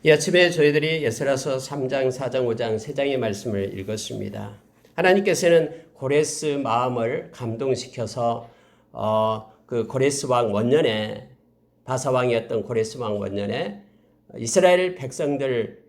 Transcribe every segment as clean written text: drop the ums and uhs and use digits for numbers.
이 아침에 저희들이 에스라서 3장, 4장, 5장 3장의 말씀을 읽었습니다. 하나님께서는 고레스 마음을 감동시켜서 그 고레스 왕 원년에, 바사 왕이었던 고레스 왕 원년에 이스라엘 백성들,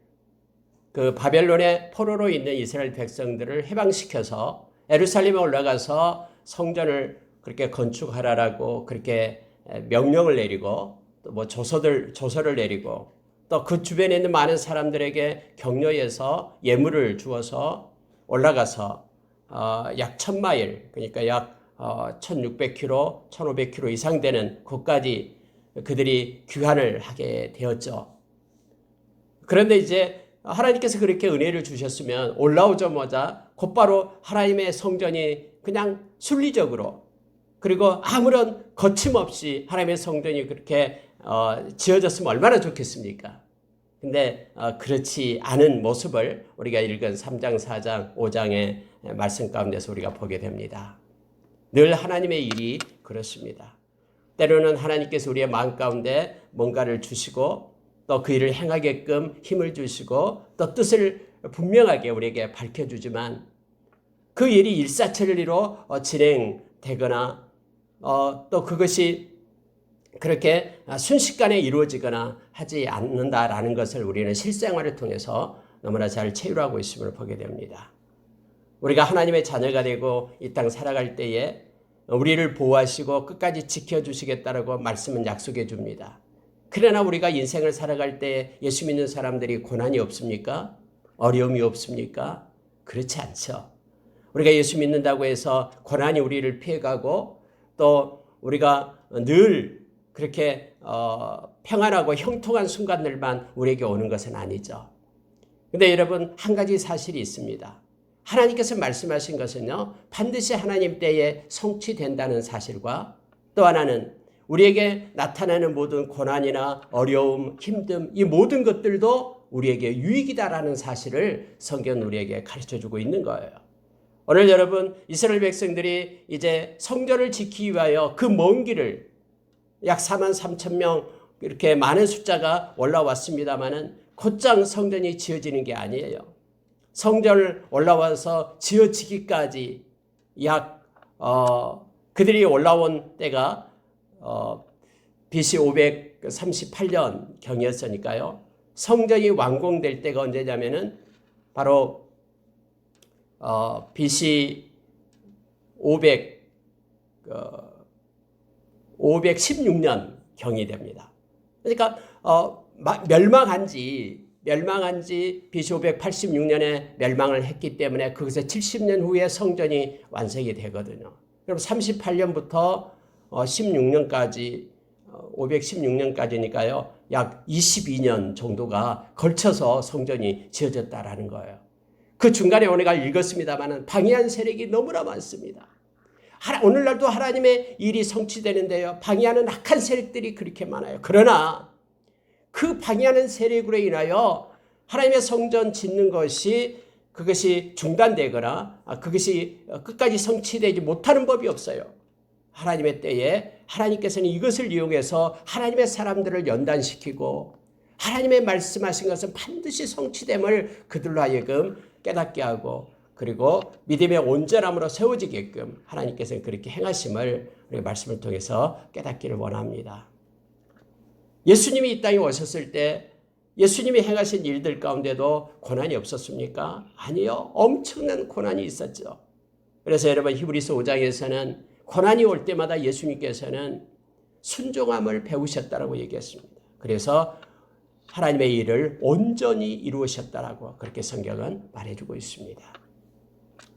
그 바벨론의 포로로 있는 이스라엘 백성들을 해방시켜서 예루살렘에 올라가서 성전을 그렇게 건축하라라고 그렇게 명령을 내리고 또 뭐 조서를 내리고 또 그 주변에 있는 많은 사람들에게 격려해서 예물을 주어서 올라가서 약 1000마일, 그러니까 약 1600km, 1500km 이상 되는 곳까지 그들이 귀환을 하게 되었죠. 그런데 이제 하나님께서 그렇게 은혜를 주셨으면 올라오자마자 곧바로 하나님의 성전이 그냥 순리적으로, 그리고 아무런 거침없이 하나님의 성전이 그렇게 지어졌으면 얼마나 좋겠습니까? 근데 그렇지 않은 모습을 우리가 읽은 3장, 4장, 5장의 말씀 가운데서 우리가 보게 됩니다. 늘 하나님의 일이 그렇습니다. 때로는 하나님께서 우리의 마음 가운데 뭔가를 주시고 또 그 일을 행하게끔 힘을 주시고 또 뜻을 분명하게 우리에게 밝혀주지만 그 일이 일사천리로 진행되거나 또 그것이 그렇게 순식간에 이루어지거나 하지 않는다라는 것을 우리는 실생활을 통해서 너무나 잘 체휼하고 있음을 보게 됩니다. 우리가 하나님의 자녀가 되고 이 땅 살아갈 때에 우리를 보호하시고 끝까지 지켜주시겠다라고 말씀은 약속해 줍니다. 그러나 우리가 인생을 살아갈 때 예수 믿는 사람들이 고난이 없습니까? 어려움이 없습니까? 그렇지 않죠. 우리가 예수 믿는다고 해서 고난이 우리를 피해가고 또 우리가 늘 그렇게 평안하고 형통한 순간들만 우리에게 오는 것은 아니죠. 그런데 여러분, 한 가지 사실이 있습니다. 하나님께서 말씀하신 것은요, 반드시 하나님 때에 성취된다는 사실과 또 하나는 우리에게 나타나는 모든 고난이나 어려움, 힘듦, 이 모든 것들도 우리에게 유익이다라는 사실을 성경은 우리에게 가르쳐주고 있는 거예요. 오늘 여러분, 이스라엘 백성들이 이제 성전을 지키기 위하여 그 먼 길을 약 43,000명 이렇게 많은 숫자가 올라왔습니다마는 곧장 성전이 지어지는 게 아니에요. 성전을 올라와서 지어지기까지 약 그들이 올라온 때가 BC 538년 경이었으니까요. 성전이 완공될 때가 언제냐면은 바로 BC 516년 경이 됩니다. 그러니까 멸망한 지 BC 586년에 멸망을 했기 때문에 거기서 70년 후에 성전이 완성이 되거든요. 그럼 38년부터 16년까지 516년까지니까요. 약 22년 정도가 걸쳐서 성전이 지어졌다라는 거예요. 그 중간에 오늘가 읽었습니다만 방해한 세력이 너무나 많습니다. 오늘날도 하나님의 일이 성취되는데요. 방해하는 악한 세력들이 그렇게 많아요. 그러나 그 방해하는 세력으로 인하여 하나님의 성전 짓는 그것이 중단되거나 그것이 끝까지 성취되지 못하는 법이 없어요. 하나님의 때에 하나님께서는 이것을 이용해서 하나님의 사람들을 연단시키고 하나님의 말씀하신 것은 반드시 성취됨을 그들로 하여금 깨닫게 하고 그리고 믿음의 온전함으로 세워지게끔 하나님께서는 그렇게 행하심을 우리 말씀을 통해서 깨닫기를 원합니다. 예수님이 이 땅에 오셨을 때 예수님이 행하신 일들 가운데도 고난이 없었습니까? 아니요. 엄청난 고난이 있었죠. 그래서 여러분 히브리서 5장에서는 고난이 올 때마다 예수님께서는 순종함을 배우셨다라고 얘기했습니다. 그래서 하나님의 일을 온전히 이루셨다라고 그렇게 성경은 말해주고 있습니다.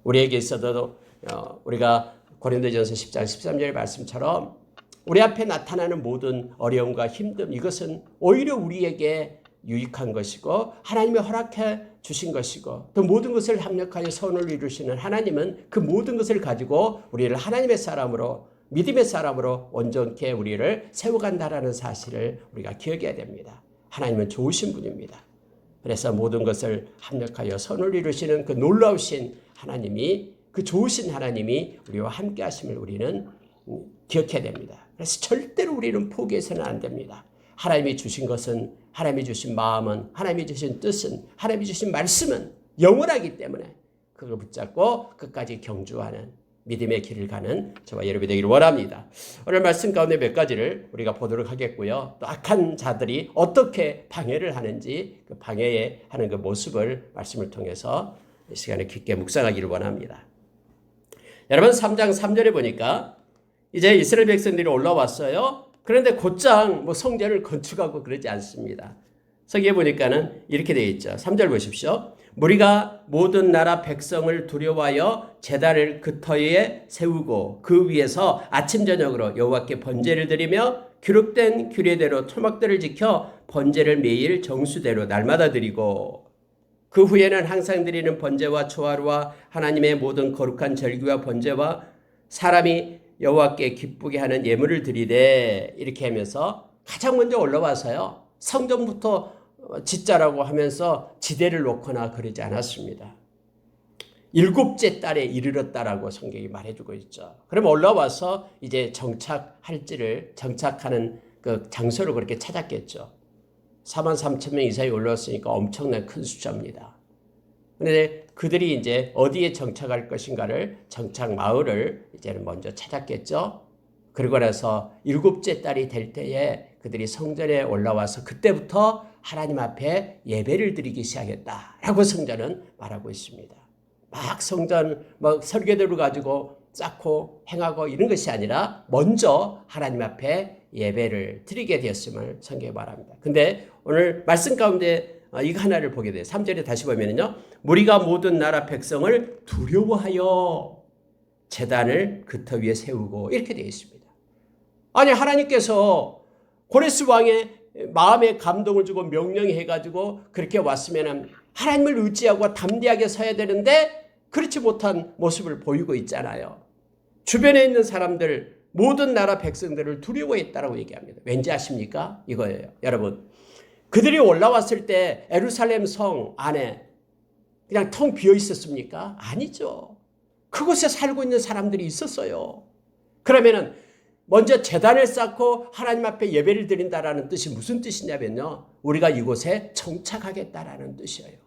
우리에게 있어도 우리가 고린도전서 10장 13절의 말씀처럼 우리 앞에 나타나는 모든 어려움과 힘듦 이것은 오히려 우리에게 유익한 것이고 하나님이 허락해 주신 것이고 또 모든 것을 합력하여 선을 이루시는 하나님은 그 모든 것을 가지고 우리를 하나님의 사람으로 믿음의 사람으로 온전케 우리를 세워간다라는 사실을 우리가 기억해야 됩니다. 하나님은 좋으신 분입니다. 그래서 모든 것을 합력하여 선을 이루시는 그 놀라우신 하나님이 그 좋으신 하나님이 우리와 함께 하심을 우리는 기억해야 됩니다. 그래서 절대로 우리는 포기해서는 안 됩니다. 하나님이 주신 것은, 하나님이 주신 마음은, 하나님이 주신 뜻은, 하나님이 주신 말씀은 영원하기 때문에 그걸 붙잡고 끝까지 경주하는 믿음의 길을 가는 저와 여러분이 되기를 원합니다. 오늘 말씀 가운데 몇 가지를 우리가 보도록 하겠고요. 또 악한 자들이 어떻게 방해를 하는지 그 방해하는 그 모습을 말씀을 통해서 이 시간에 깊게 묵상하기를 원합니다. 여러분 3장 3절에 보니까 이제 이스라엘 백성들이 올라왔어요. 그런데 곧장 성전을 건축하고 그러지 않습니다. 성경에 보니까는 이렇게 되어 있죠. 3절 보십시오. 무리가 모든 나라 백성을 두려워하여 제단을 그 터위에 세우고 그 위에서 아침 저녁으로 여호와께 번제를 드리며 기록된 규례대로 토막들을 지켜 번제를 매일 정수대로 날마다 드리고 그 후에는 항상 드리는 번제와 초하루와 하나님의 모든 거룩한 절기와 번제와 사람이 여호와께 기쁘게 하는 예물을 드리되 이렇게 하면서 가장 먼저 올라와서요. 성전부터 짓자라고 하면서 지대를 놓거나 그러지 않았습니다. 7째 달에 이르렀다라고 성경이 말해주고 있죠. 그럼 올라와서 이제 정착하는 그 장소를 그렇게 찾았겠죠. 43,000명 이상이 올라왔으니까 엄청난 큰 숫자입니다. 그런데 그들이 이제 어디에 정착할 것인가를 정착 마을을 이제는 먼저 찾았겠죠. 그러고 나서 7째 달이 될 때에 그들이 성전에 올라와서 그때부터 하나님 앞에 예배를 드리기 시작했다라고 성전은 말하고 있습니다. 막 성전 설계도를 가지고 쌓고 행하고 이런 것이 아니라 먼저 하나님 앞에 예배를 드리게 되었음을 성경에 말합니다. 근데 오늘 말씀 가운데 이거 하나를 보게 돼요. 3절에 다시 보면요. 무리가 모든 나라 백성을 두려워하여 제단을 그 터 위에 세우고 이렇게 되어 있습니다. 아니 하나님께서 고레스 왕의 마음에 감동을 주고 명령해가지고 그렇게 왔으면 하나님을 의지하고 담대하게 서야 되는데 그렇지 못한 모습을 보이고 있잖아요. 주변에 있는 사람들 모든 나라 백성들을 두려워했다라고 얘기합니다. 왠지 아십니까? 이거예요. 여러분 그들이 올라왔을 때 예루살렘 성 안에 그냥 텅 비어 있었습니까? 아니죠. 그곳에 살고 있는 사람들이 있었어요. 그러면은 먼저 제단을 쌓고 하나님 앞에 예배를 드린다라는 뜻이 무슨 뜻이냐면요. 우리가 이곳에 정착하겠다라는 뜻이에요.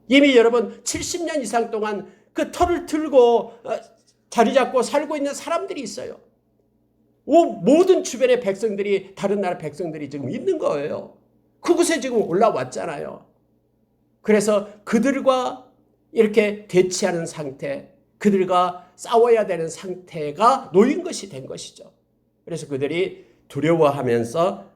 이미 여러분 70년 이상 동안 그 터를 틀고 자리 잡고 살고 있는 사람들이 있어요. 모든 주변의 백성들이 다른 나라 백성들이 지금 있는 거예요. 그곳에 지금 올라왔잖아요. 그래서 그들과 이렇게 대치하는 상태, 그들과 싸워야 되는 상태가 놓인 것이 된 것이죠. 그래서 그들이 두려워하면서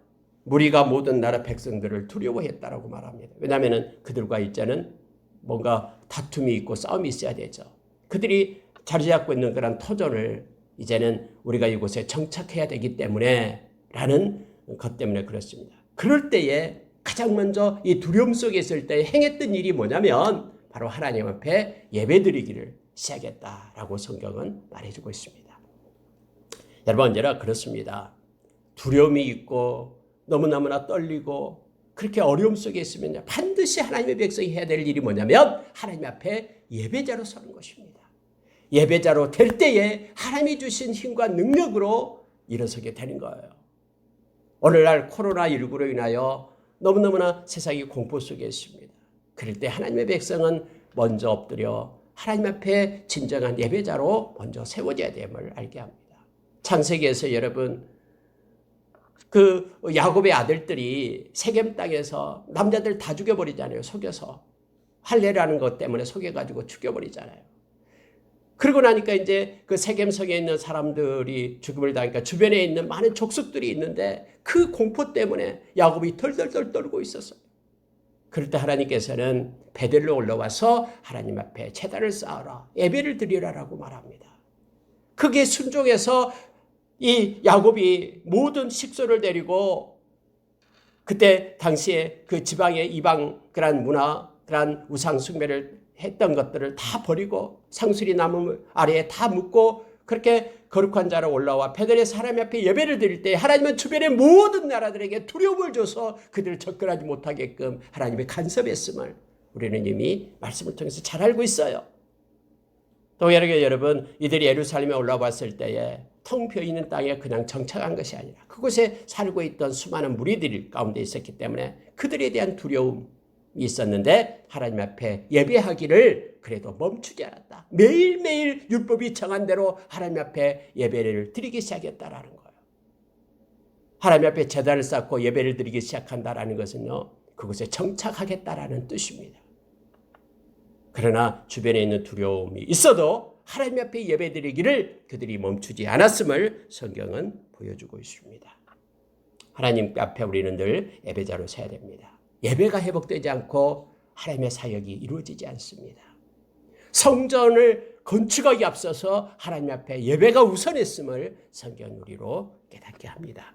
무리가 모든 나라 백성들을 두려워했다라고 말합니다. 왜냐하면 그들과 이제는 뭔가 다툼이 있고 싸움이 있어야 되죠. 그들이 자리 잡고 있는 그런 터전을 이제는 우리가 이곳에 정착해야 되기 때문에 라는 것 때문에 그렇습니다. 그럴 때에 가장 먼저 이 두려움 속에 있을 때 행했던 일이 뭐냐면 바로 하나님 앞에 예배드리기를 시작했다라고 성경은 말해주고 있습니다. 여러분 언제나 그렇습니다. 두려움이 있고 너무너무나 떨리고 그렇게 어려움 속에 있으면 반드시 하나님의 백성이 해야 될 일이 뭐냐면 하나님 앞에 예배자로 서는 것입니다. 예배자로 될 때에 하나님이 주신 힘과 능력으로 일어서게 되는 거예요. 오늘날 코로나19로 인하여 너무너무나 세상이 공포 속에 있습니다. 그럴 때 하나님의 백성은 먼저 엎드려 하나님 앞에 진정한 예배자로 먼저 세워져야 됨을 알게 합니다. 창세기에서 여러분 그 야곱의 아들들이 세겜 땅에서 남자들 다 죽여버리잖아요. 속여서 할례라는 것 때문에 속여가지고 죽여버리잖아요. 그러고 나니까 이제 그 세겜성에 있는 사람들이 죽음을 당하니까 주변에 있는 많은 족속들이 있는데 그 공포 때문에 야곱이 덜덜덜 떨고 있었어요. 그럴 때 하나님께서는 베델로 올라와서 하나님 앞에 제단을 쌓아라, 예배를 드리라라고 말합니다. 그게 순종해서 이 야곱이 모든 식소를 데리고 그때 당시에 그 지방의 이방 그런 문화, 그런 우상 숭배를 했던 것들을 다 버리고 상수리 나무 아래에 다 묻고 그렇게 거룩한 자로 올라와 베델의 사람 앞에 예배를 드릴 때 하나님은 주변의 모든 나라들에게 두려움을 줘서 그들을 접근하지 못하게끔 하나님이 간섭했음을 우리는 이미 말씀을 통해서 잘 알고 있어요. 또 여러분 이들이 예루살렘에 올라왔을 때에 텅 비어있는 땅에 그냥 정착한 것이 아니라 그곳에 살고 있던 수많은 무리들 가운데 있었기 때문에 그들에 대한 두려움이 있었는데 하나님 앞에 예배하기를 그래도 멈추지 않았다. 매일매일 율법이 정한 대로 하나님 앞에 예배를 드리기 시작했다라는 거예요. 하나님 앞에 제단을 쌓고 예배를 드리기 시작한다라는 것은요, 그곳에 정착하겠다라는 뜻입니다. 그러나 주변에 있는 두려움이 있어도 하나님 앞에 예배드리기를 그들이 멈추지 않았음을 성경은 보여주고 있습니다. 하나님 앞에 우리는 늘 예배자로 서야 됩니다. 예배가 회복되지 않고 하나님의 사역이 이루어지지 않습니다. 성전을 건축하기 앞서서 하나님 앞에 예배가 우선했음을 성경 우리로 깨닫게 합니다.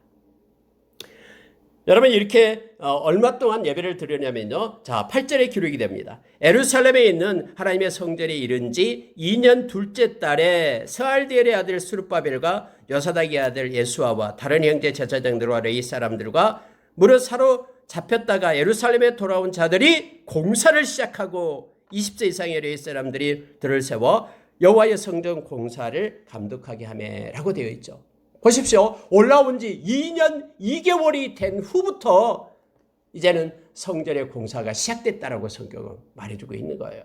여러분 이렇게 얼마 동안 예배를 드리냐면요. 자, 8절에 기록이 됩니다. 예루살렘에 있는 하나님의 성전에 이른 지 2년 둘째 달에 스알디엘의 아들 스룹바벨과 여사닥의 아들 예수아와 다른 형제 제사장들과 레위 사람들과 무릇 사로 잡혔다가 예루살렘에 돌아온 자들이 공사를 시작하고 20세 이상의 레위 사람들이 들을 세워 여호와의 성전 공사를 감독하게 하매라고 되어 있죠. 보십시오. 올라온 지 2년 2개월이 된 후부터 이제는 성전의 공사가 시작됐다라고 성경은 말해주고 있는 거예요.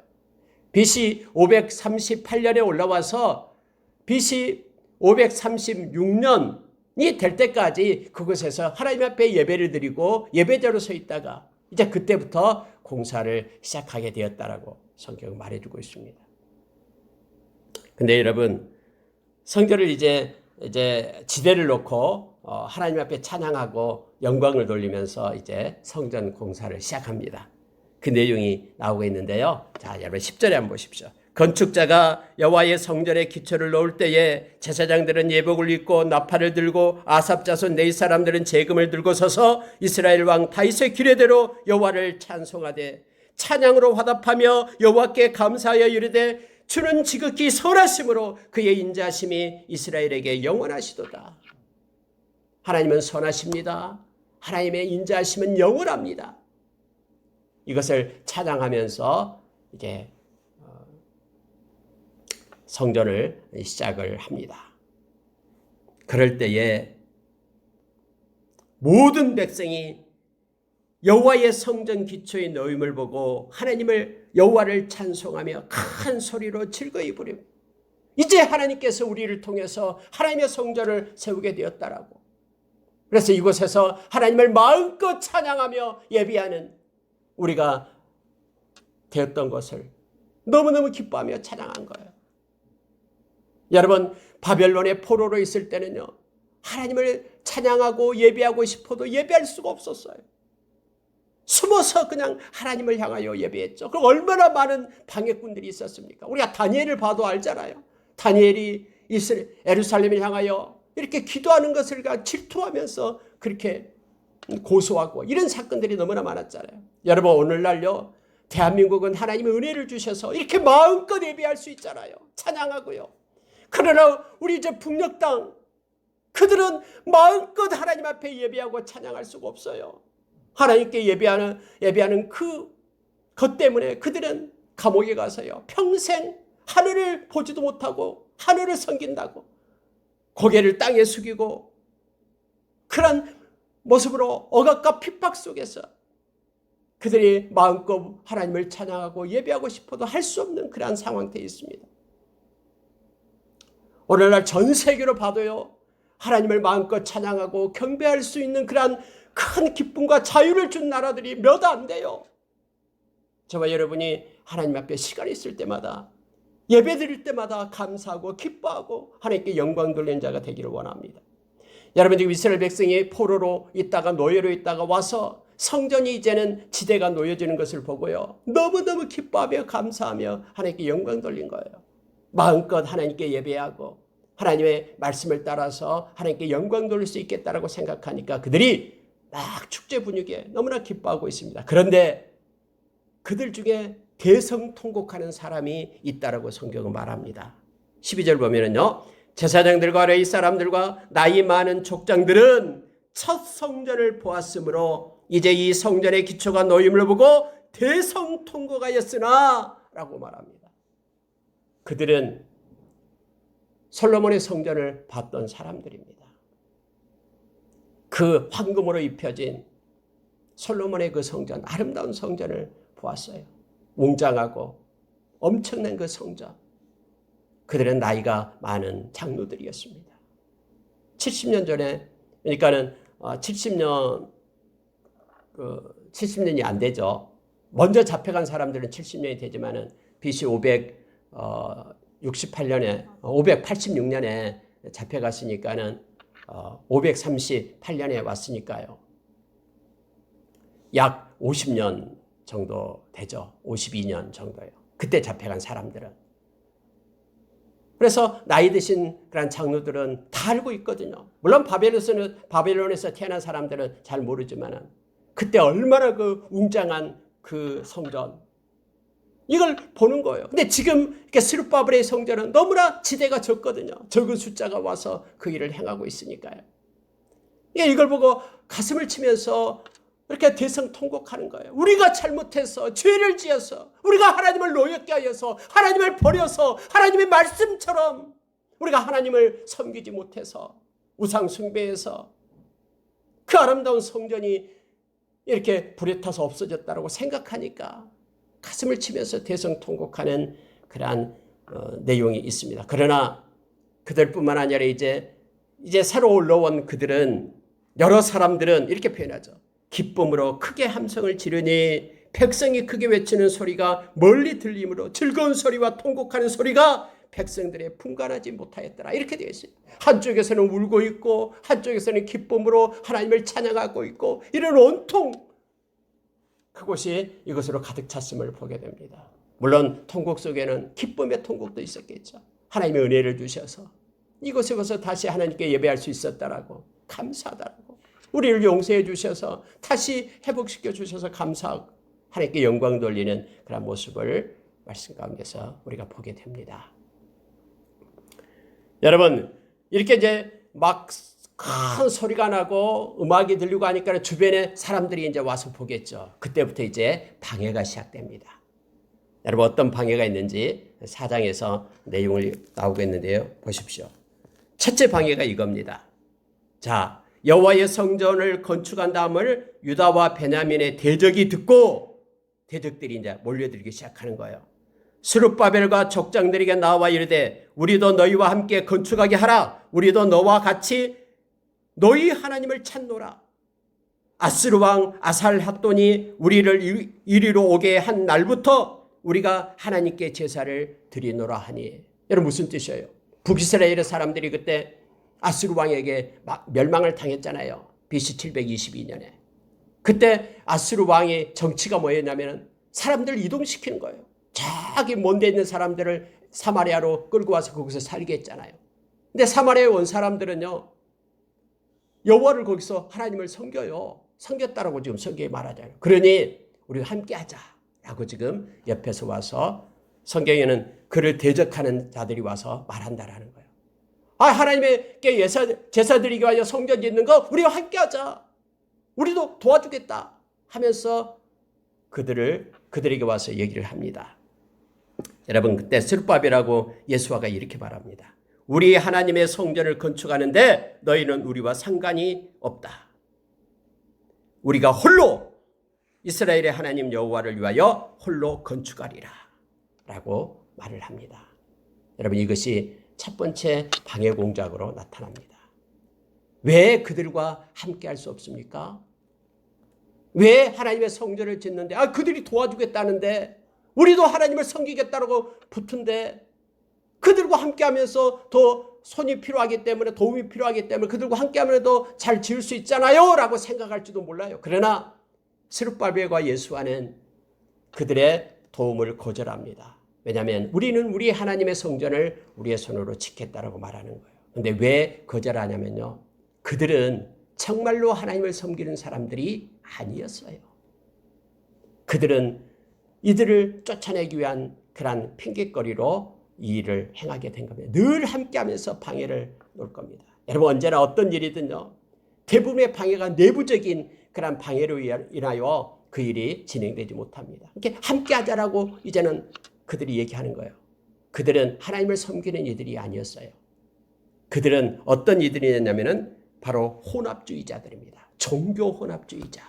BC 538년에 올라와서 BC 536년이 될 때까지 그곳에서 하나님 앞에 예배를 드리고 예배자로 서 있다가 이제 그때부터 공사를 시작하게 되었다라고 성경은 말해주고 있습니다. 근데 여러분, 성전을 이제 지대를 놓고 하나님 앞에 찬양하고 영광을 돌리면서 이제 성전 공사를 시작합니다. 그 내용이 나오고 있는데요. 자, 여러분 10절에 한번 보십시오. 건축자가 여호와의 성전에 기초를 놓을 때에 제사장들은 예복을 입고 나팔을 들고 아삽 자손 레위 사람들은 제금을 들고 서서 이스라엘 왕 다윗의 규례대로 여호와를 찬송하되 찬양으로 화답하며 여호와께 감사하여 이르되 주는 지극히 선하심으로 그의 인자하심이 이스라엘에게 영원하시도다. 하나님은 선하십니다. 하나님의 인자하심은 영원합니다. 이것을 찬양하면서 이제 성전을 시작을 합니다. 그럴 때에 모든 백성이 여호와의 성전 기초의 놓임을 보고 하나님을 여호와를 찬송하며 큰 소리로 즐거이 부릅니다. 이제 하나님께서 우리를 통해서 하나님의 성전을 세우게 되었다라고. 그래서 이곳에서 하나님을 마음껏 찬양하며 예배하는 우리가 되었던 것을 너무너무 기뻐하며 찬양한 거예요. 여러분, 바벨론의 포로로 있을 때는요, 하나님을 찬양하고 예배하고 싶어도 예배할 수가 없었어요. 숨어서 그냥 하나님을 향하여 예배했죠. 그럼 얼마나 많은 방해꾼들이 있었습니까? 우리가 다니엘을 봐도 알잖아요. 다니엘이 예루살렘을 향하여 이렇게 기도하는 것을 질투하면서 그렇게 고소하고 이런 사건들이 너무나 많았잖아요. 여러분, 오늘날요, 대한민국은 하나님의 은혜를 주셔서 이렇게 마음껏 예배할 수 있잖아요. 찬양하고요. 그러나 우리 이제 북녘 땅, 그들은 마음껏 하나님 앞에 예배하고 찬양할 수가 없어요. 하나님께 예배하는 그것 때문에 그들은 감옥에 가서요, 평생 하늘을 보지도 못하고 하늘을 섬긴다고 고개를 땅에 숙이고 그런 모습으로 억압과 핍박 속에서 그들이 마음껏 하나님을 찬양하고 예배하고 싶어도 할 수 없는 그러한 상황대에 있습니다. 오늘날 전 세계로 봐도요, 하나님을 마음껏 찬양하고 경배할 수 있는 그러한 큰 기쁨과 자유를 준 나라들이 몇 안 돼요. 저와 여러분이 하나님 앞에 시간이 있을 때마다 예배 드릴 때마다 감사하고 기뻐하고 하나님께 영광 돌리는 자가 되기를 원합니다. 여러분, 지금 이스라엘 백성이 포로로 있다가 노예로 있다가 와서 성전이 이제는 지대가 놓여지는 것을 보고요, 너무너무 기뻐하며 감사하며 하나님께 영광 돌린 거예요. 마음껏 하나님께 예배하고 하나님의 말씀을 따라서 하나님께 영광 돌릴 수 있겠다라고 생각하니까 그들이 막 축제 분위기에 너무나 기뻐하고 있습니다. 그런데 그들 중에 대성통곡하는 사람이 있다라고 성경은 말합니다. 12절 보면은요, 제사장들과 레위 사람들과 나이 많은 족장들은 첫 성전을 보았으므로 이제 이 성전의 기초가 놓임을 보고 대성통곡하였으나 라고 말합니다. 그들은 솔로몬의 성전을 봤던 사람들입니다. 그 황금으로 입혀진 솔로몬의 그 성전, 아름다운 성전을 보았어요. 웅장하고 엄청난 그 성전. 그들은 나이가 많은 장로들이었습니다. 70년 전에, 그러니까는 70년이 안 되죠. 먼저 잡혀간 사람들은 70년이 되지만은 BC 586년에 잡혀갔으니까는 538년에 왔으니까요. 약 50년 정도 되죠. 52년 정도요. 그때 잡혀간 사람들은. 그래서 나이 드신 그런 장로들은 다 알고 있거든요. 물론 바벨론에서 태어난 사람들은 잘 모르지만 그때 얼마나 그 웅장한 그 성전, 이걸 보는 거예요. 근데 지금 스룹바벨의 성전은 너무나 지대가 적거든요. 적은 숫자가 와서 그 일을 행하고 있으니까요. 이걸 보고 가슴을 치면서 이렇게 대성통곡하는 거예요. 우리가 잘못해서 죄를 지어서 우리가 하나님을 노엽게 하여서 하나님을 버려서 하나님의 말씀처럼 우리가 하나님을 섬기지 못해서 우상 숭배해서 그 아름다운 성전이 이렇게 불에 타서 없어졌다고 생각하니까 가슴을 치면서 대성통곡하는 그러한 내용이 있습니다. 그러나 그들뿐만 아니라 이제 새로 올라온 그들은, 여러 사람들은 이렇게 표현하죠. 기쁨으로 크게 함성을 지르니 백성이 크게 외치는 소리가 멀리 들림으로 즐거운 소리와 통곡하는 소리가 백성들의 분간하지 못하였더라. 이렇게 되어 있어요. 한쪽에서는 울고 있고 한쪽에서는 기쁨으로 하나님을 찬양하고 있고, 이런 온통 그곳이 이것으로 가득 찼음을 보게 됩니다. 물론 통곡 속에는 기쁨의 통곡도 있었겠죠. 하나님의 은혜를 주셔서 이곳에 와서 다시 하나님께 예배할 수 있었다라고, 감사하다라고, 우리를 용서해 주셔서 다시 회복시켜 주셔서 감사하고 하나님께 영광 돌리는 그런 모습을 말씀 가운데서 우리가 보게 됩니다. 여러분, 이렇게 이제 막 큰 소리가 나고 음악이 들리고 하니까 주변에 사람들이 이제 와서 보겠죠. 그때부터 이제 방해가 시작됩니다. 여러분, 어떤 방해가 있는지 4장에서 내용을 나오겠는데요. 보십시오. 첫째 방해가 이겁니다. 자, 여호와의 성전을 건축한 다음을 유다와 베냐민의 대적이 듣고 대적들이 이제 몰려들기 시작하는 거예요. 스룹바벨과 족장들에게 나와 이르되 우리도 너희와 함께 건축하게 하라. 우리도 너와 같이 너희 하나님을 찾노라. 아스루 왕 아살핫돈이 우리를 이리로 오게 한 날부터 우리가 하나님께 제사를 드리노라 하니. 여러분, 무슨 뜻이에요? 북이스라엘의 사람들이 그때 아스루 왕에게 멸망을 당했잖아요. BC 722년에. 그때 아스루 왕의 정치가 뭐였냐면 사람들을 이동시키는 거예요. 저기 먼 데 있는 사람들을 사마리아로 끌고 와서 거기서 살게 했잖아요. 근데 사마리아에 온 사람들은요, 여호와를 거기서 하나님을 섬겨요. 섬겼다라고 지금 성경에 말하잖아요. 그러니 우리가 함께 하자라고 지금 옆에서 와서 성경에는 그를 대적하는 자들이 와서 말한다라는 거예요. 하나님께 제사 드리기 위하여 성전 짓는 거 우리가 함께 하자. 우리도 도와주겠다 하면서 그들에게 와서 얘기를 합니다. 여러분, 그때 스룹바벨하고 예수아가 이렇게 말합니다. 우리 하나님의 성전을 건축하는데 너희는 우리와 상관이 없다. 우리가 홀로 이스라엘의 하나님 여호와를 위하여 홀로 건축하리라 라고 말을 합니다. 여러분, 이것이 첫 번째 방해 공작으로 나타납니다. 왜 그들과 함께 할 수 없습니까? 왜 하나님의 성전을 짓는데 그들이 도와주겠다는데, 우리도 하나님을 섬기겠다고 붙은데, 그들과 함께하면서 더 손이 필요하기 때문에, 도움이 필요하기 때문에 그들과 함께하면 더 잘 지을 수 있잖아요 라고 생각할지도 몰라요. 그러나 스룹바벨과 예수아는 그들의 도움을 거절합니다. 왜냐하면 우리는 우리 하나님의 성전을 우리의 손으로 짓겠다라고 말하는 거예요. 그런데 왜 거절하냐면요, 그들은 정말로 하나님을 섬기는 사람들이 아니었어요. 그들은 이들을 쫓아내기 위한 그런 핑계거리로 이 일을 행하게 된 겁니다. 늘 함께하면서 방해를 놓을 겁니다. 여러분, 언제나 어떤 일이든요, 대부분의 방해가 내부적인 그런 방해로 인하여 그 일이 진행되지 못합니다. 이렇게 함께하자라고 이제는 그들이 얘기하는 거예요. 그들은 하나님을 섬기는 이들이 아니었어요. 그들은 어떤 이들이냐면은 바로 혼합주의자들입니다. 종교 혼합주의자.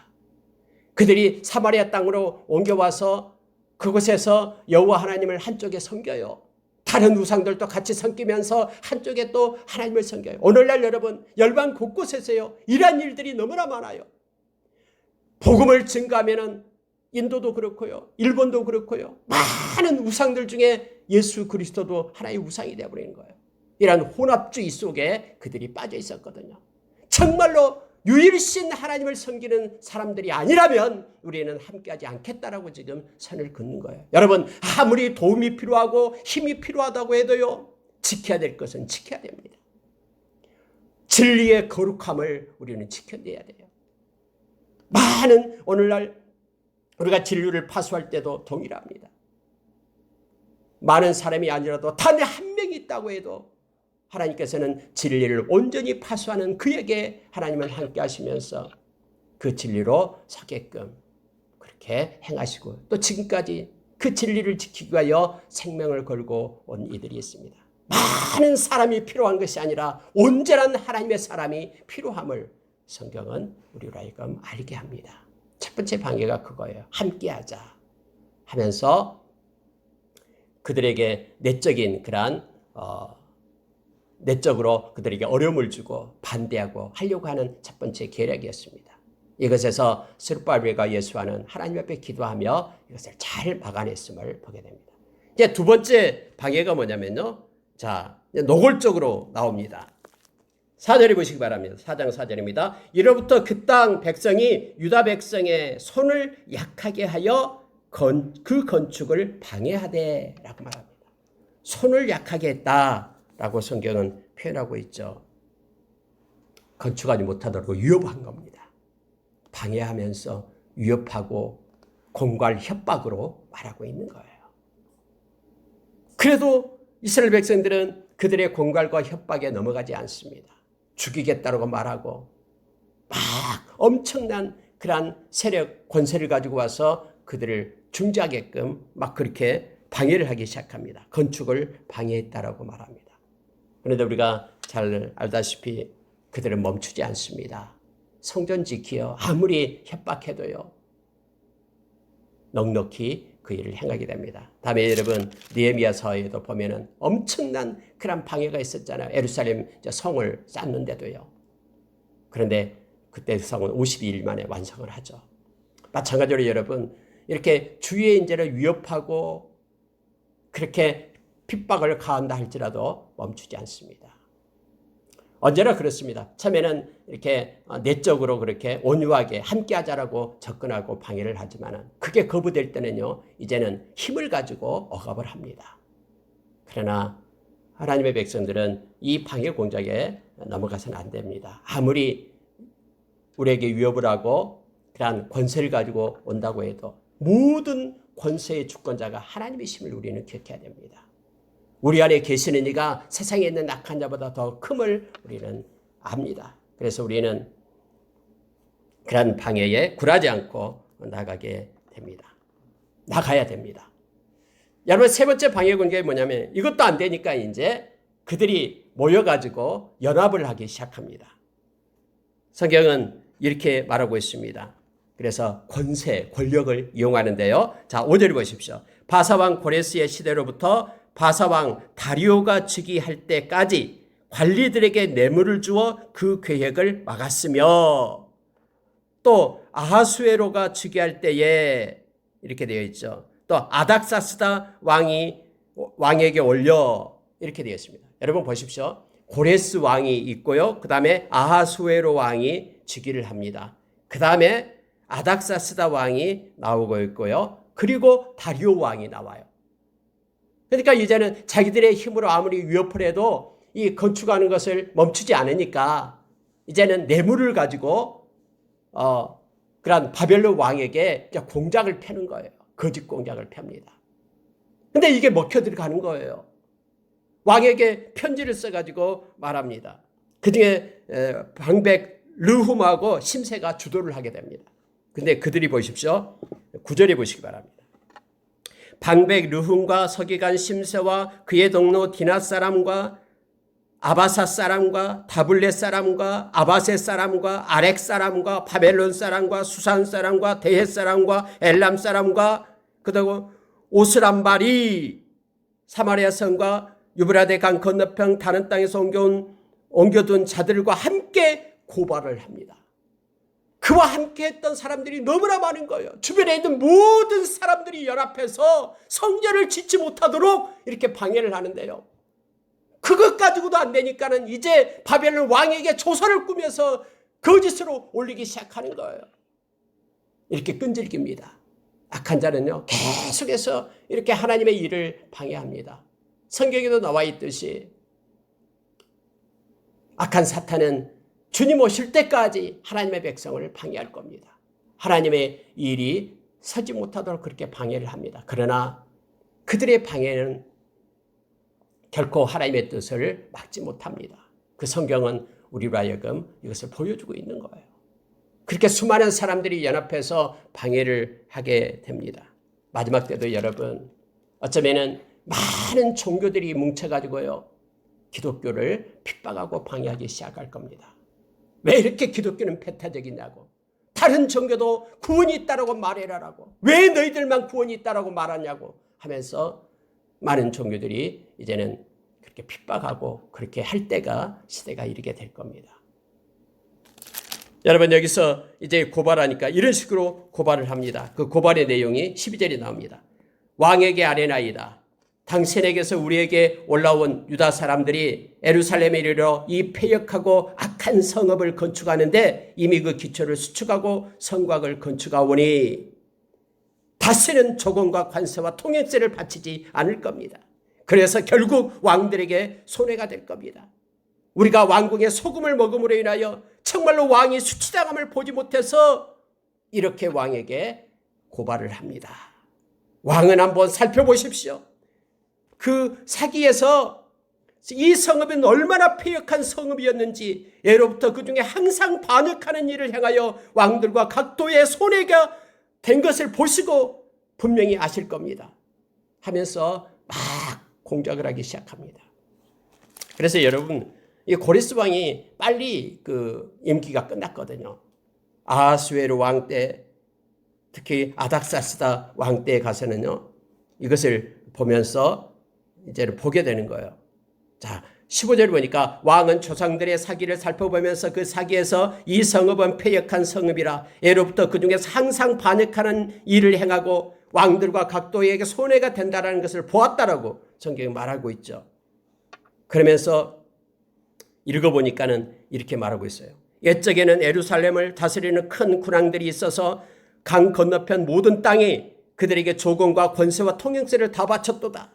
그들이 사마리아 땅으로 옮겨와서 그곳에서 여호와 하나님을 한쪽에 섬겨요. 다른 우상들도 같이 섬기면서 한쪽에 또 하나님을 섬겨요. 오늘날 여러분 열방 곳곳에서요 이러한 일들이 너무나 많아요. 복음을 증거하면은 인도도 그렇고요, 일본도 그렇고요, 많은 우상들 중에 예수 그리스도도 하나의 우상이 되어버리는 거예요. 이런 혼합주의 속에 그들이 빠져 있었거든요. 정말로 유일신 하나님을 섬기는 사람들이 아니라면 우리는 함께하지 않겠다라고 지금 선을 긋는 거예요. 여러분 아무리 도움이 필요하고 힘이 필요하다고 해도요 지켜야 될 것은 지켜야 됩니다. 진리의 거룩함을 우리는 지켜내야 돼요. 많은 오늘날 우리가 진리를 파수할 때도 동일합니다. 많은 사람이 아니라도 단 한 명이 있다고 해도 하나님께서는 진리를 온전히 파수하는 그에게 하나님은 함께 하시면서 그 진리로 서게끔 그렇게 행하시고 또 지금까지 그 진리를 지키기 위하여 생명을 걸고 온 이들이 있습니다. 많은 사람이 필요한 것이 아니라 온전한 하나님의 사람이 필요함을 성경은 우리로 하여금 알게 합니다. 첫 번째 방해가 그거예요. 함께하자 하면서 그들에게 내적인 그러한 내적으로 그들에게 어려움을 주고 반대하고 하려고 하는 첫 번째 계략이었습니다. 이것에서 스룹바벨과 예수와는 하나님 앞에 기도하며 이것을 잘 막아냈음을 보게 됩니다. 이제 두 번째 방해가 뭐냐면요. 자, 노골적으로 나옵니다. 4절에 보시기 바랍니다. 4장 4절입니다. 이로부터 그 땅 백성이 유다 백성의 손을 약하게 하여 그 건축을 방해하되 라고 말합니다. 손을 약하게 했다라고 성경은 표현하고 있죠. 건축하지 못하도록 위협한 겁니다. 방해하면서 위협하고 공갈 협박으로 말하고 있는 거예요. 그래도 이스라엘 백성들은 그들의 공갈과 협박에 넘어가지 않습니다. 죽이겠다고 말하고 막 엄청난 그러한 세력, 권세를 가지고 와서 그들을 중지하게끔 막 그렇게 방해를 하기 시작합니다. 건축을 방해했다라고 말합니다. 그런데 우리가 잘 알다시피 그들은 멈추지 않습니다. 성전 지키어 아무리 협박해도요. 넉넉히 그 일을 행하게 됩니다. 다음에 여러분 느헤미야서에도 보면은 엄청난 그런 방해가 있었잖아요. 예루살렘 성을 쌓는데도요. 그런데 그때 성은 52일 만에 완성을 하죠. 마찬가지로 여러분 이렇게 주의 인재를 위협하고 그렇게 핍박을 가한다 할지라도 멈추지 않습니다. 언제나 그렇습니다. 처음에는 이렇게 내적으로 그렇게 온유하게 함께하자라고 접근하고 방해를 하지만 그게 거부될 때는요. 이제는 힘을 가지고 억압을 합니다. 그러나 하나님의 백성들은 이 방해 공작에 넘어가서는 안 됩니다. 아무리 우리에게 위협을 하고 그러한 권세를 가지고 온다고 해도 모든 권세의 주권자가 하나님이심을 우리는 기억해야 됩니다. 우리 안에 계시는 이가 세상에 있는 악한 자보다 더 큼을 우리는 압니다. 그래서 우리는 그런 방해에 굴하지 않고 나가게 됩니다. 나가야 됩니다. 여러분 세 번째 방해 공격이 뭐냐면 이것도 안 되니까 이제 그들이 모여가지고 연합을 하기 시작합니다. 성경은 이렇게 말하고 있습니다. 그래서 권세, 권력을 이용하는데요. 자, 5절 보십시오. 바사왕 고레스의 시대로부터 바사왕 다리오가 즉위할 때까지 관리들에게 뇌물을 주어 그 계획을 막았으며 또 아하수에로가 즉위할 때에 이렇게 되어 있죠. 또 아닥사스다 왕에게 올려 이렇게 되어 있습니다. 여러분 보십시오. 고레스 왕이 있고요. 그 다음에 아하수에로 왕이 즉위를 합니다. 그 다음에 아닥사스다 왕이 나오고 있고요. 그리고 다리오 왕이 나와요. 그러니까 이제는 자기들의 힘으로 아무리 위협을 해도 이 건축하는 것을 멈추지 않으니까 이제는 뇌물을 가지고 그런 바벨론 왕에게 공작을 펴는 거예요. 거짓 공작을 펴니다. 근데 이게 먹혀 들어가는 거예요. 왕에게 편지를 써가지고 말합니다. 그중에 방백 르훔하고 심세가 주도를 하게 됩니다. 근데 그들이 보십시오. 9절에 보시기 바랍니다. 방백 르훔과 서기관 심세와 그의 동료 디낫 사람과 아바사 사람과 다블렛 사람과 아바세 사람과 아렉 사람과 바벨론 사람과 수산 사람과 대헷 사람과 엘람 사람과 그리고 오스람발이 사마리아 성과 유브라데 강 건너편 다른 땅에서 옮겨둔 자들과 함께 고발을 합니다. 그와 함께 했던 사람들이 너무나 많은 거예요. 주변에 있는 모든 사람들이 연합해서 성전을 짓지 못하도록 이렇게 방해를 하는데요. 그것 가지고도 안 되니까는 이제 바벨론 왕에게 조서를 꾸며서 거짓으로 올리기 시작하는 거예요. 이렇게 끈질깁니다. 악한 자는요, 계속해서 이렇게 하나님의 일을 방해합니다. 성경에도 나와 있듯이 악한 사탄은 주님 오실 때까지 하나님의 백성을 방해할 겁니다. 하나님의 일이 서지 못하도록 그렇게 방해를 합니다. 그러나 그들의 방해는 결코 하나님의 뜻을 막지 못합니다. 그 성경은 우리로 하여금 이것을 보여주고 있는 거예요. 그렇게 수많은 사람들이 연합해서 방해를 하게 됩니다. 마지막 때도 여러분, 어쩌면은 많은 종교들이 뭉쳐가지고요, 기독교를 핍박하고 방해하기 시작할 겁니다. 왜 이렇게 기독교는 배타적이냐고. 다른 종교도 구원이 있다라고 말해라라고. 왜 너희들만 구원이 있다라고 말하냐고 하면서 많은 종교들이 이제는 그렇게 핍박하고 그렇게 할 때가 시대가 이르게 될 겁니다. 여러분, 여기서 이제 고발하니까 이런 식으로 고발을 합니다. 그 고발의 내용이 12절에 나옵니다. 왕에게 아뢰나이다. 당신에게서 우리에게 올라온 유다 사람들이 예루살렘에 이르러 이 패역하고 악한 성읍을 건축하는데 이미 그 기초를 수축하고 성곽을 건축하오니 다시는 조공과 관세와 통행세를 바치지 않을 겁니다. 그래서 결국 왕들에게 손해가 될 겁니다. 우리가 왕궁의 소금을 먹음으로 인하여 정말로 왕이 수치당함을 보지 못해서 이렇게 왕에게 고발을 합니다. 왕은 한번 살펴보십시오. 그 사기에서 이 성읍은 얼마나 패역한 성읍이었는지, 예로부터 그 중에 항상 반역하는 일을 행하여 왕들과 각도의 손해가 된 것을 보시고 분명히 아실 겁니다. 하면서 막 공작을 하기 시작합니다. 그래서 여러분, 이 고레스 왕이 빨리 그 임기가 끝났거든요. 아하수에로 왕 때, 특히 아닥사스다 왕 때에 가서는요, 이것을 보면서 이제는 보게 되는 거예요. 자, 15절 보니까 왕은 조상들의 사기를 살펴보면서 그 사기에서 이 성읍은 패역한 성읍이라 예로부터 그 중에서 항상 반역하는 일을 행하고 왕들과 각도에게 손해가 된다는 것을 보았다라고 성경이 말하고 있죠. 그러면서 읽어보니까는 이렇게 말하고 있어요. 옛적에는 예루살렘을 다스리는 큰 군왕들이 있어서 강 건너편 모든 땅에 그들에게 조공과 권세와 통행세를 다 바쳤도다.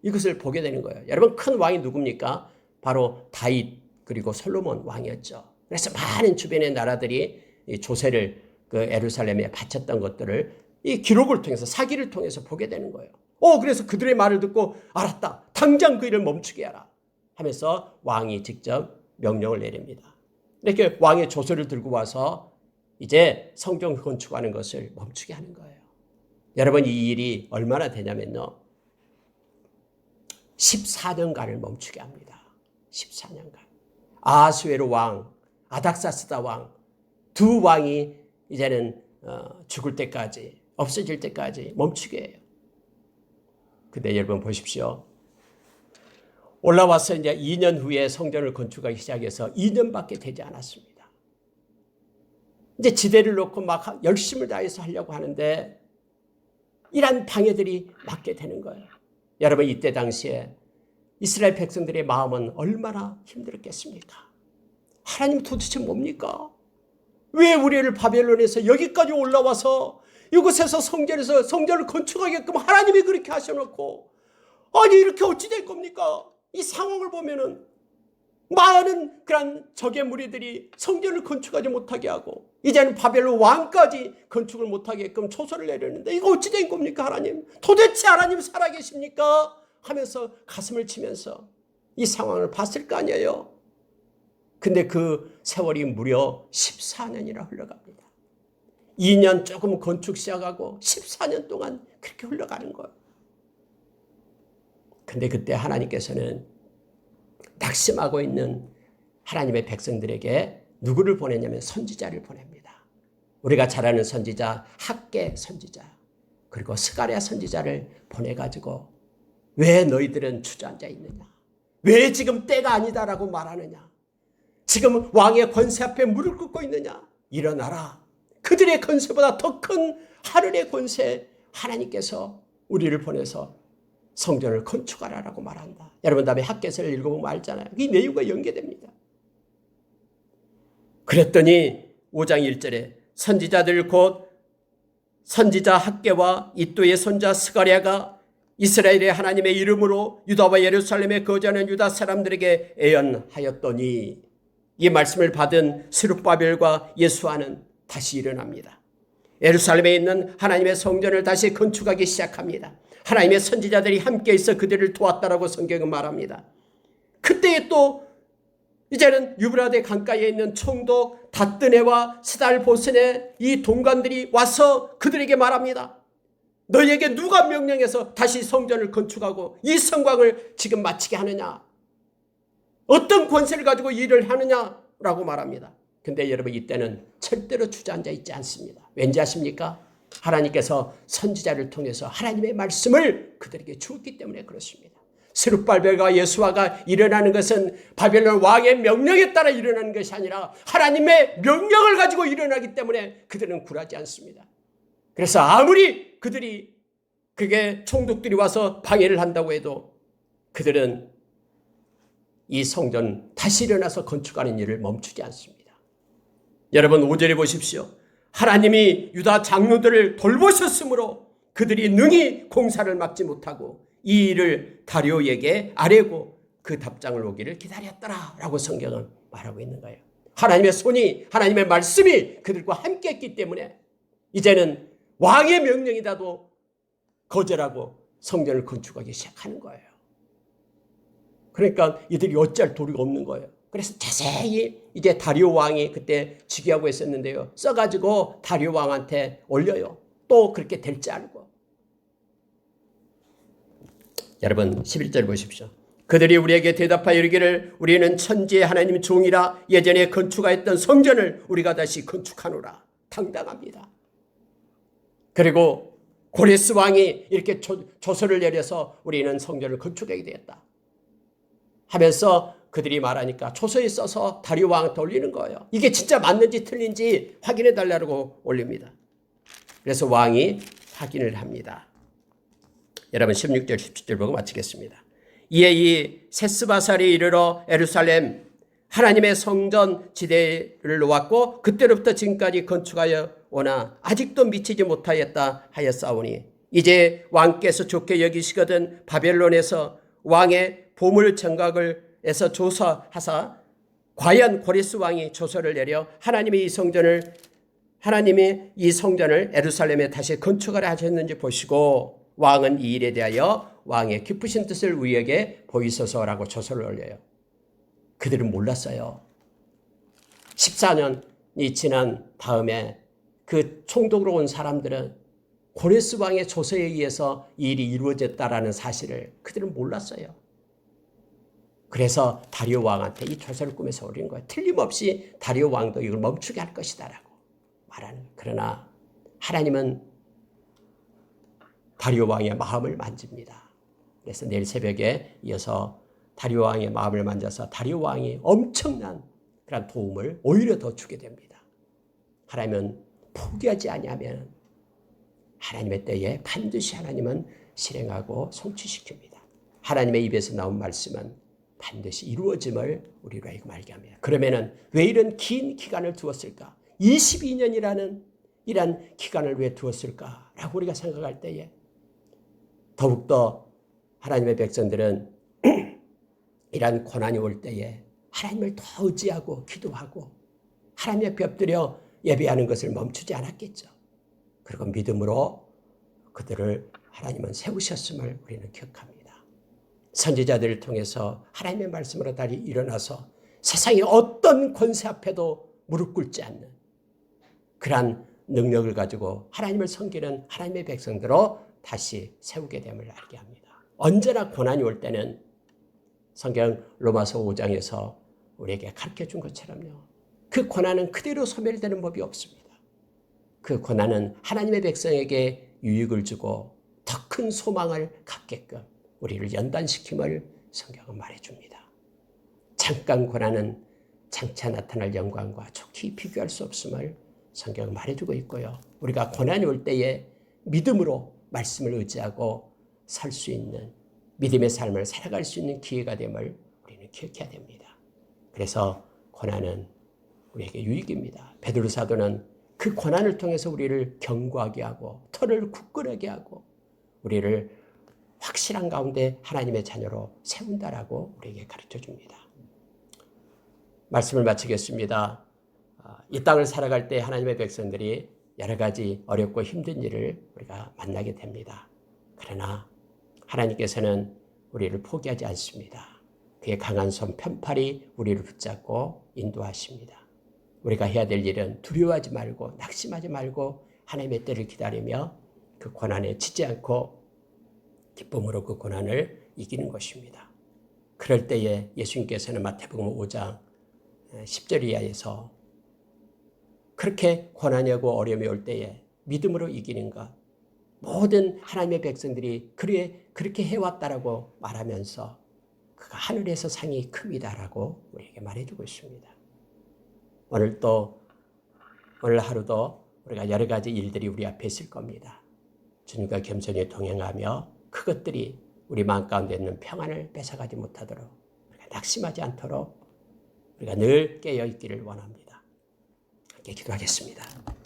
이것을 보게 되는 거예요. 여러분, 큰 왕이 누굽니까? 바로 다윗 그리고 솔로몬 왕이었죠. 그래서 많은 주변의 나라들이 이 조세를 그 예루살렘에 바쳤던 것들을 이 기록을 통해서, 사기를 통해서 보게 되는 거예요. 그래서 그들의 말을 듣고 알았다. 당장 그 일을 멈추게 하라 하면서 왕이 직접 명령을 내립니다. 이렇게 왕의 조서를 들고 와서 이제 성전 건축하는 것을 멈추게 하는 거예요. 여러분, 이 일이 얼마나 되냐면요, 14년간을 멈추게 합니다. 14년간. 아하수에로 왕, 아닥사스다 왕, 두 왕이 이제는 죽을 때까지, 없어질 때까지 멈추게 해요. 근데 여러분 보십시오. 올라와서 이제 2년 후에 성전을 건축하기 시작해서 2년밖에 되지 않았습니다. 이제 지대를 놓고 막 열심을 다해서 하려고 하는데 이런 방해들이 맞게 되는 거예요. 여러분, 이때 당시에 이스라엘 백성들의 마음은 얼마나 힘들었겠습니까? 하나님 도대체 뭡니까? 왜 우리를 바벨론에서 여기까지 올라와서 이곳에서 성전을 건축하게끔 하나님이 그렇게 하셔놓고, 아니 이렇게 어찌 될 겁니까? 이 상황을 보면은 많은 그런 적의 무리들이 성전을 건축하지 못하게 하고 이제는 바벨론 왕까지 건축을 못하게끔 초소를 내렸는데 이거 어찌 된 겁니까? 하나님 도대체 하나님 살아계십니까? 하면서 가슴을 치면서 이 상황을 봤을 거 아니에요. 근데 그 세월이 무려 14년이나 흘러갑니다. 2년 조금 건축 시작하고 14년 동안 그렇게 흘러가는 거예요. 근데 그때 하나님께서는 낙심하고 있는 하나님의 백성들에게 누구를 보내냐면 선지자를 보냅니다. 우리가 잘 아는 선지자 학개 선지자 그리고 스가랴 선지자를 보내가지고 왜 너희들은 주저앉아 있느냐? 왜 지금 때가 아니다라고 말하느냐? 지금 왕의 권세 앞에 무릎 꿇고 있느냐? 일어나라. 그들의 권세보다 더 큰 하늘의 권세 하나님께서 우리를 보내서 성전을 건축하라라고 말한다. 여러분 다음에 학개서를 읽어보면 알잖아요. 이 내용과 연계됩니다. 그랬더니 5장 1절에 선지자들 곧 선지자 학개와 이또의 손자 스가랴가 이스라엘의 하나님의 이름으로 유다와 예루살렘에 거주하는 유다 사람들에게 애언하였더니 이 말씀을 받은 스룹바벨과 예수아는 다시 일어납니다. 예루살렘에 있는 하나님의 성전을 다시 건축하기 시작합니다. 하나님의 선지자들이 함께 있어 그들을 도왔다라고 성경은 말합니다. 그때에 또 이제는 유브라데 강가에 있는 총독 다뜨네와 스달보스네 이 동관들이 와서 그들에게 말합니다. 너희에게 누가 명령해서 다시 성전을 건축하고 이 성곽을 지금 마치게 하느냐? 어떤 권세를 가지고 일을 하느냐라고 말합니다. 근데 여러분 이때는 절대로 주저앉아 있지 않습니다. 왠지 아십니까? 하나님께서 선지자를 통해서 하나님의 말씀을 그들에게 주었기 때문에 그렇습니다. 스룹바벨과 예수아가 일어나는 것은 바벨론 왕의 명령에 따라 일어나는 것이 아니라 하나님의 명령을 가지고 일어나기 때문에 그들은 굴하지 않습니다. 그래서 아무리 그들이 그게 총독들이 와서 방해를 한다고 해도 그들은 이 성전 다시 일어나서 건축하는 일을 멈추지 않습니다. 여러분 5절에 보십시오. 하나님이 유다 장로들을 돌보셨으므로 그들이 능히 공사를 막지 못하고 이 일을 다리오에게 아뢰고 그 답장을 오기를 기다렸더라 라고 성경은 말하고 있는 거예요. 하나님의 손이 하나님의 말씀이 그들과 함께 했기 때문에 이제는 왕의 명령이라도 거절하고 성전을 건축하기 시작하는 거예요. 그러니까 이들이 어찌할 도리가 없는 거예요. 그래서 자세히 이제 다리오 왕이 그때 즉위하고 있었는데요. 써가지고 다리오 왕한테 올려요. 또 그렇게 될지 알고. 여러분 11절 보십시오. 그들이 우리에게 대답하여 이르기를 우리는 천지의 하나님 종이라 예전에 건축하였던 성전을 우리가 다시 건축하노라. 당당합니다. 그리고 고레스 왕이 이렇게 조서를 내려서 우리는 성전을 건축하게 되었다 하면서 그들이 말하니까 조서에 써서 다리오 왕한테 올리는 거예요. 이게 진짜 맞는지 틀린지 확인해 달라고 올립니다. 그래서 왕이 확인을 합니다. 여러분 16절 17절 보고 마치겠습니다. 이에 이 세스바살이 이르러 예루살렘 하나님의 성전 지대를 놓았고 그때로부터 지금까지 건축하여 오나 아직도 미치지 못하였다 하였사오니 이제 왕께서 좋게 여기시거든 바벨론에서 왕의 보물 정각을 에서 조사하사 과연 고레스 왕이 조서를 내려 하나님이 이 성전을 예루살렘에 다시 건축하려 하셨는지 보시고 왕은 이 일에 대하여 왕의 기쁘신 뜻을 우리에게 보이소서라고 조서를 올려요. 그들은 몰랐어요. 14년이 지난 다음에 그 총독으로 온 사람들은 고레스 왕의 조서에 의해서 이 일이 이루어졌다라는 사실을 그들은 몰랐어요. 그래서 다리오 왕한테 이 조서를 꾸며서 올린 거예요. 틀림없이 다리오 왕도 이걸 멈추게 할 것이다라고 말하는. 그러나 하나님은 다리오 왕의 마음을 만집니다. 그래서 내일 새벽에 이어서 다리오 왕의 마음을 만져서 다리오 왕이 엄청난 그런 도움을 오히려 더 주게 됩니다. 하나님은 포기하지 아니하면 하나님의 때에 반드시 하나님은 실행하고 성취시킵니다. 하나님의 입에서 나온 말씀은 반드시 이루어짐을 우리로 알고 말게 합니다. 그러면은 왜 이런 긴 기간을 두었을까? 22년이라는 이런 기간을 왜 두었을까라고 우리가 생각할 때에 더욱더 하나님의 백성들은 이런 고난이 올 때에 하나님을 더 의지하고 기도하고 하나님 앞에 엎드려 예배하는 것을 멈추지 않았겠죠. 그리고 믿음으로 그들을 하나님은 세우셨음을 우리는 기억합니다. 선지자들을 통해서 하나님의 말씀으로 다시 일어나서 세상의 어떤 권세 앞에도 무릎 꿇지 않는 그러한 능력을 가지고 하나님을 섬기는 하나님의 백성들로 다시 세우게 됨을 알게 합니다. 언제나 고난이 올 때는 성경 로마서 5장에서 우리에게 가르쳐 준 것처럼요. 그 고난은 그대로 소멸되는 법이 없습니다. 그 고난은 하나님의 백성에게 유익을 주고 더 큰 소망을 갖게끔 우리를 연단시킴을 성경은 말해줍니다. 잠깐 고난은 장차 나타날 영광과 좋게 비교할 수 없음을 성경은 말해주고 있고요. 우리가 고난이 올 때에 믿음으로 말씀을 의지하고 살 수 있는 믿음의 삶을 살아갈 수 있는 기회가 됨을 우리는 기억해야 됩니다. 그래서 고난은 우리에게 유익입니다. 베드로 사도는 그 고난을 통해서 우리를 견고하게 하고 털을 굳건하게 하고 우리를 확실한 가운데 하나님의 자녀로 세운다라고 우리에게 가르쳐 줍니다. 말씀을 마치겠습니다. 이 땅을 살아갈 때 하나님의 백성들이 여러 가지 어렵고 힘든 일을 우리가 만나게 됩니다. 그러나 하나님께서는 우리를 포기하지 않습니다. 그의 강한 손 편팔이 우리를 붙잡고 인도하십니다. 우리가 해야 될 일은 두려워하지 말고 낙심하지 말고 하나님의 때를 기다리며 그 고난에 지지 않고 기쁨으로 그 고난을 이기는 것입니다. 그럴 때에 예수님께서는 마태복음 5장 10절 이하에서 그렇게 고난이 오고 어려움이 올 때에 믿음으로 이기는 것, 모든 하나님의 백성들이 그렇게 해왔다라고 말하면서 그가 하늘에서 상이 큽니다라고 우리에게 말해주고 있습니다. 오늘 하루도 우리가 여러 가지 일들이 우리 앞에 있을 겁니다. 주님과 겸손히 동행하며 그것들이 우리 마음 가운데 있는 평안을 뺏어가지 못하도록 우리가 낙심하지 않도록 우리가 늘 깨어 있기를 원합니다. 함께 기도하겠습니다.